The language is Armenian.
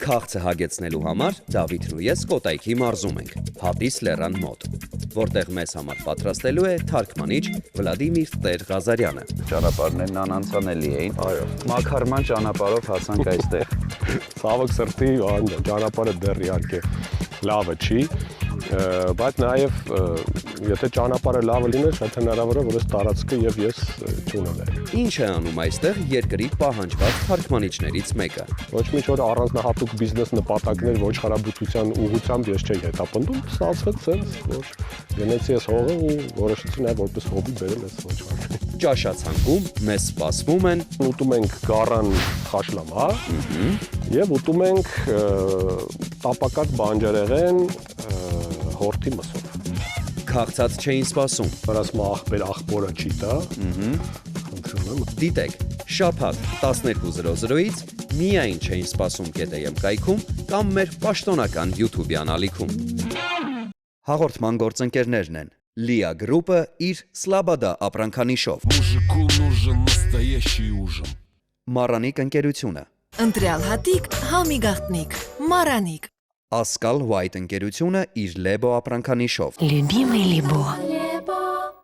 Քաղցը հագեցնելու համար Դավիթն ու ես Կոտայքի մարզում ենք, Հատիս լեռան մոտ, որտեղ մեզ համար պատրաստելու է թարգմանիչ Վլադիմիր Տեր-Ղազարյանը։ Ճանապարհներն անանցանելի էին։ Այո։ Մաքարման ճանապարհով հասանք այստեղ։ Ցավոք սրտի ճանապարհը դեռ իհարկե լավը չի, բայց նաև եթե ճանապարհը լավը լիներ, շատ հնարավոր է, որ այս տարածքը եւ ես չունենայի։ Ինչ է անում այստեղ երկրի պահանջված թարգմանիչներից մեկը։ Ոչ մի որ առանձնահատուկ բիզնես նպատակներ ոչխարաբուծության ուղղությամբ ես չէի հետապնդում, ստացվեց սենց, որ գնացի այս հողը ու որոշեցի նաև որպես հոբի բերել այս ոչխարը։ Ճաշացանկում մեզ սպասվում են ուտում ենք գառան խաշլամա եւ ուտում ենք տապակած բանջարեղեն հորթի մսով։ Քաղցած չէին սպասում։ Ասում աղբորը չի տա։ Դիտեք, շաբաթ 12:00-ից միայն չէին սպասում GTM կայքում կամ մեր պաշտոնական YouTube-յան ալիքում։ Հաղորդման գործընկերներն են Լիա գրուպը իր Սլաբադա ապրանքանիշով, Мужику нужен настоящий ужин. Մարանիկ ընկերությունը, Ընտրյալ հատիկ, համի գաղտնիք, Մարանիկ։ Ասկալ White ընկերությունը իր Լեբո ապրանքանիշով, Любимый Либо։